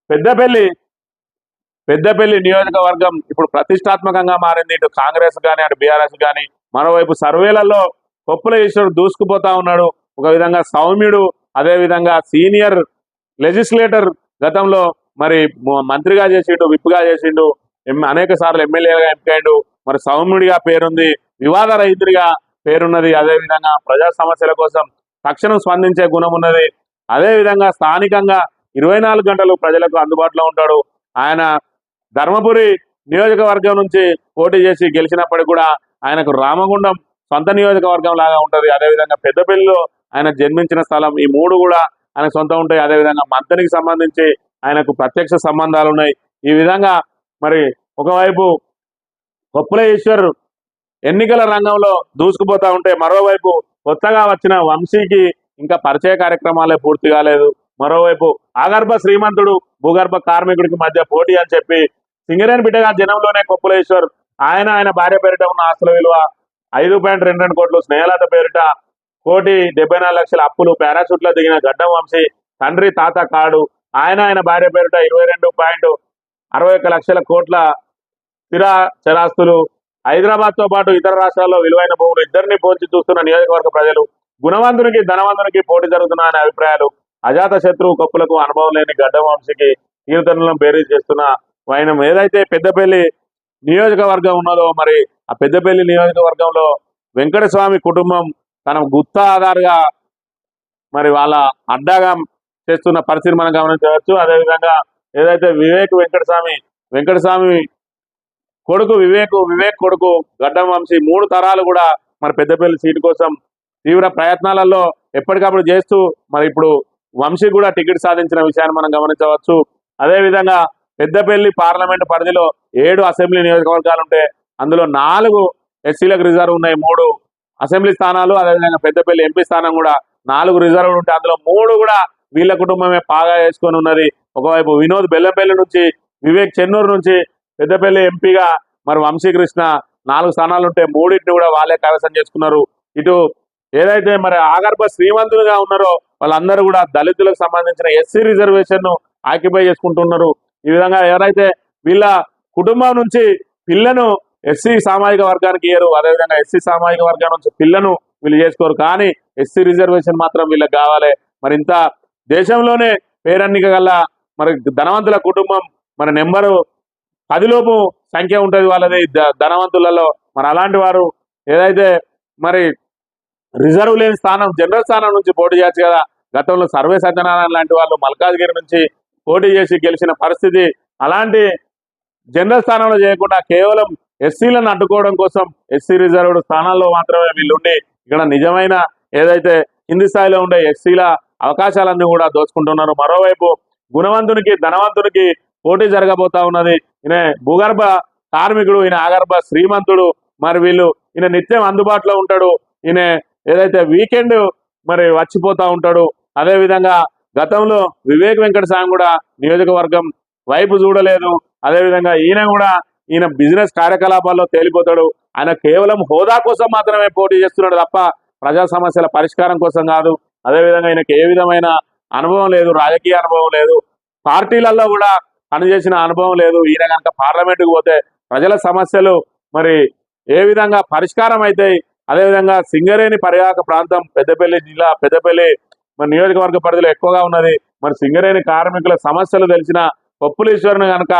పెద్దపల్లి పెద్దపల్లి నియోజకవర్గం ఇప్పుడు ప్రతిష్టాత్మకంగా మారింది. ఇటు కాంగ్రెస్ కానీ అటు బీఆర్ఎస్ కానీ. మరోవైపు సర్వేలలో కొప్పుల ఈశ్వరుడు దూసుకుపోతా ఉన్నాడు. ఒక విధంగా సౌమ్యుడు, అదే విధంగా సీనియర్ లెజిస్లేటర్, గతంలో మరి మంత్రిగా చేసిండు, విప్గా చేసిండు, అనేక సార్లు ఎమ్మెల్యేగా ఎంపికైండు. మరి సౌమ్యుడిగా పేరుంది, వివాద రహితుడిగా పేరున్నది. అదేవిధంగా ప్రజా సమస్యల కోసం తక్షణం స్పందించే గుణం ఉన్నది. అదేవిధంగా స్థానికంగా 24 గంటలు ప్రజలకు అందుబాటులో ఉంటాడు. ఆయన ధర్మపురి నియోజకవర్గం నుంచి పోటీ చేసి గెలిచినప్పటికీ కూడా ఆయనకు రామగుండం సొంత నియోజకవర్గం లాగా ఉంటుంది. అదేవిధంగా పెద్దపల్లిలో ఆయన జన్మించిన స్థలం, ఈ మూడు కూడా ఆయనకు సొంతం ఉంటాయి. అదేవిధంగా మంత్రికి సంబంధించి ఆయనకు ప్రత్యక్ష సంబంధాలు ఉన్నాయి. ఈ విధంగా మరి ఒకవైపు కొప్పుల ఈశ్వర్ ఎన్నికల రంగంలో దూసుకుపోతా ఉంటే, మరోవైపు కొత్తగా వచ్చిన వంశీకి ఇంకా పరిచయ కార్యక్రమాలే పూర్తి కాలేదు. మరోవైపు ఆగర్భ శ్రీమంతుడు భూగర్భ కార్మికుడికి మధ్య పోటీ అని చెప్పి సింగరేణి బిడ్డగా జనంలోనే కొప్పుల ఈశ్వర్ ఆయన భార్య పేరిట ఉన్న ఆస్తుల విలువ 5.22 కోట్లు, స్నేహలత పేరిట 1,74,00,000 అప్పులు, పారాషూట్లో దిగిన గడ్డం వంశీ తండ్రి తాత కాడు, ఆయన భార్య పేరిట 22.61 లక్షల కోట్ల స్థిర చరాస్తులు, హైదరాబాద్ తో పాటు ఇతర రాష్ట్రాల్లో విలువైన భూములు. ఇద్దరిని పోల్చి చూస్తున్న నియోజకవర్గ ప్రజలు గుణవంతునికి ధనవంతునికి పోటీ జరుగుతున్నాయనే అభిప్రాయాలు. అజాత శత్రువు కొప్పులకు అనుభవం లేని గడ్డం వంశీకి కీర్తనలను బేరీజ్ చేస్తున్న వైనం. ఏదైతే పెద్దపల్లి నియోజకవర్గం ఉన్నదో, మరి ఆ పెద్దపల్లి నియోజకవర్గంలో వెంకటస్వామి కుటుంబం తన గుత్తా ఆధార్గా మరి వాళ్ళ అడ్డాగా చేస్తున్న పరిస్థితి మనం గమనించవచ్చు. అదేవిధంగా ఏదైతే వెంకటస్వామి కొడుకు వివేక్ కొడుకు గడ్డం వంశీ 3 తరాలు కూడా మరి పెద్దపల్లి సీటు కోసం తీవ్ర ప్రయత్నాలలో ఎప్పటికప్పుడు చేస్తూ మరి ఇప్పుడు వంశీ కూడా టికెట్ సాధించిన విషయాన్ని మనం గమనించవచ్చు. అదేవిధంగా పెద్దపల్లి పార్లమెంటు పరిధిలో 7 అసెంబ్లీ నియోజకవర్గాలు ఉంటే అందులో 4 ఎస్సీలకు రిజర్వ్ ఉన్నాయి, 3 అసెంబ్లీ స్థానాలు. అదేవిధంగా పెద్దపల్లి ఎంపీ స్థానం కూడా 4 రిజర్వ్లు ఉంటే అందులో 3 కూడా వీళ్ళ కుటుంబమే పాగా వేసుకొని ఉన్నది. ఒకవైపు వినోద్ బెల్లంపల్లి నుంచి, వివేక్ చెన్నూరు నుంచి పెద్దపల్లి ఎంపీగా మరి వంశీకృష్ణ 4 స్థానాలు ఉంటే 3 కూడా వాళ్ళే కైవసం చేసుకున్నారు. ఇటు ఏదైతే మరి ఆగర్భ శ్రీమంతులుగా ఉన్నారో వాళ్ళందరూ కూడా దళితులకు సంబంధించిన ఎస్సీ రిజర్వేషన్ ను ఆక్యుపై చేసుకుంటున్నారు. ఈ విధంగా ఎవరైతే వీళ్ళ కుటుంబం నుంచి పిల్లను ఎస్సీ సామాజిక వర్గానికి ఇయ్యరు, అదేవిధంగా ఎస్సీ సామాజిక వర్గం నుంచి పిల్లను వీళ్ళు చేసుకోరు, కానీ ఎస్సీ రిజర్వేషన్ మాత్రం వీళ్ళకి కావాలి. మరి ఇంత దేశంలోనే పేరెన్నిక గల మరి ధనవంతుల కుటుంబం మరి నెంబరు 10 లోపు సంఖ్య ఉంటుంది వాళ్ళది ధనవంతులలో. మరి అలాంటి వారు ఏదైతే మరి రిజర్వ్ లేని స్థానం, జనరల్ స్థానం నుంచి పోటీ చేయొచ్చు కదా. గతంలో సర్వే సత్యనారాయణ లాంటి వాళ్ళు మల్కాజ్గిరి నుంచి పోటీ చేసి గెలిచిన పరిస్థితి. అలాంటి జనరల్ స్థానంలో చేయకుండా కేవలం ఎస్సీలను అడ్డుకోవడం కోసం ఎస్సీ రిజర్వ్డ్ స్థానాల్లో మాత్రమే వీళ్ళుండి ఇక్కడ నిజమైన ఏదైతే కింది స్థాయిలో ఉండే ఎస్సీల అవకాశాలన్నీ కూడా దోచుకుంటున్నారు. మరోవైపు గుణవంతునికి ధనవంతునికి పోటీ జరగబోతా ఉన్నది. ఈయన భూగర్భ కార్మికుడు, ఈయన ఆగర్భ శ్రీమంతుడు. మరి ఈయన నిత్యం అందుబాటులో ఉంటాడు. ఈయన ఏదైతే వీకెండ్ మరి వచ్చిపోతా ఉంటాడు. అదేవిధంగా గతంలో వివేక్ వెంకటస్వామి కూడా నియోజకవర్గం వైపు చూడలేదు. అదేవిధంగా ఈయన బిజినెస్ కార్యకలాపాల్లో తేలిపోతాడు. ఆయన కేవలం హోదా కోసం మాత్రమే పోటీ చేస్తున్నాడు తప్ప ప్రజా సమస్యల పరిష్కారం కోసం కాదు. అదేవిధంగా ఈయనకి ఏ విధమైన అనుభవం లేదు, రాజకీయ అనుభవం లేదు, పార్టీలలో కూడా పనిచేసిన అనుభవం లేదు. ఈయన కనుక పార్లమెంటుకు పోతే ప్రజల సమస్యలు మరి ఏ విధంగా పరిష్కారం అవుతాయి. అదేవిధంగా సింగరేణి పరివాహక ప్రాంతం పెద్దపల్లి జిల్లా, పెద్దపల్లి మరి నియోజకవర్గ పరిధిలో ఎక్కువగా ఉన్నది. మరి సింగరేణి కార్మికుల సమస్యలు తెలిసిన కొప్పుల ఈశ్వర్ను కనుక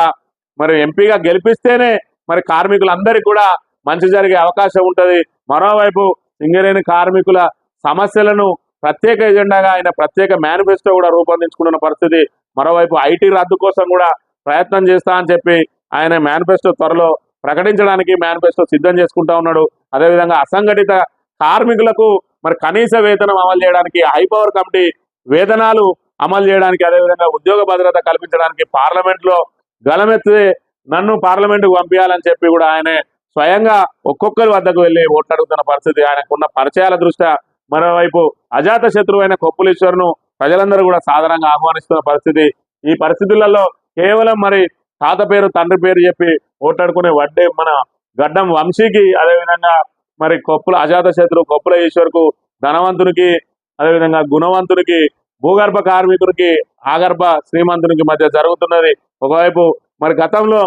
మరి ఎంపీగా గెలిపిస్తేనే మరి కార్మికులందరికీ కూడా మంచి జరిగే అవకాశం ఉంటుంది. మరోవైపు సింగరేణి కార్మికుల సమస్యలను ప్రత్యేక ఎజెండాగా ఆయన ప్రత్యేక మేనిఫెస్టో కూడా రూపొందించుకుంటున్న పరిస్థితి. మరోవైపు ఐటీ రద్దు కోసం కూడా ప్రయత్నం చేస్తా అని చెప్పి ఆయన మేనిఫెస్టో త్వరలో ప్రకటించడానికి మేనిఫెస్టో సిద్ధం చేసుకుంటా ఉన్నాడు. అదేవిధంగా అసంఘటిత కార్మికులకు మరి కనీస వేతనం అమలు చేయడానికి, హైపవర్ కమిటీ వేతనాలు అమలు చేయడానికి, అదేవిధంగా ఉద్యోగ భద్రత కల్పించడానికి పార్లమెంట్లో గలమెత్తి నన్ను పార్లమెంటుకు పంపించాలని చెప్పి కూడా ఆయన స్వయంగా ఒక్కొక్కరి వద్దకు వెళ్ళి ఓట్లాడుతున్న పరిస్థితి. ఆయనకున్న పరిచయాల దృష్ట్యా మరోవైపు అజాత శత్రువు అయిన కొప్పుల ఈశ్వర్ను ప్రజలందరూ కూడా సాధారణంగా ఆహ్వానిస్తున్న పరిస్థితి. ఈ పరిస్థితులలో కేవలం మరి తాత పేరు తండ్రి పేరు చెప్పి ఓట్లాడుకునే వడ్డే మన గడ్డం వంశీకి, అదేవిధంగా మరి అజాత శత్రువు కొప్పుల ఈశ్వర్కు, ధనవంతునికి అదేవిధంగా గుణవంతునికి భూగర్భ కార్మికునికి ఆగర్భ శ్రీమంతునికి మధ్య జరుగుతున్నది. ఒకవైపు మరి గతంలో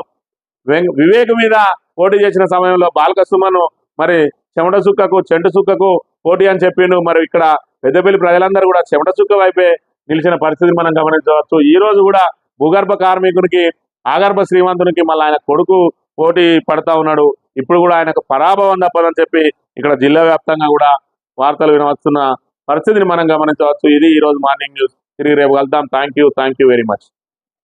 వివేక్ మీద పోటీ చేసిన సమయంలో బాల్క సుమన్ మరి చెమట సుక్కకు చెంటు సుక్కకు పోటీ అని చెప్పిండు. మరి ఇక్కడ పెద్దపల్లి ప్రజలందరూ కూడా చెమట సుక్క వైపే నిలిచిన పరిస్థితిని మనం గమనించవచ్చు. ఈ రోజు కూడా భూగర్భ కార్మికునికి ఆగర్భ శ్రీమంతునికి మళ్ళీ ఆయన కొడుకు పోటీ పడతా ఉన్నాడు. ఇప్పుడు కూడా ఆయనకు పరాభవం తప్పదని చెప్పి ఇక్కడ జిల్లా వ్యాప్తంగా కూడా వార్తలు వినవస్తున్న పరిస్థితిని మనం గమనించవచ్చు. ఇది ఈ రోజు మార్నింగ్ న్యూస్. తిరిగి రేపు కలుద్దాం. Thank you very much.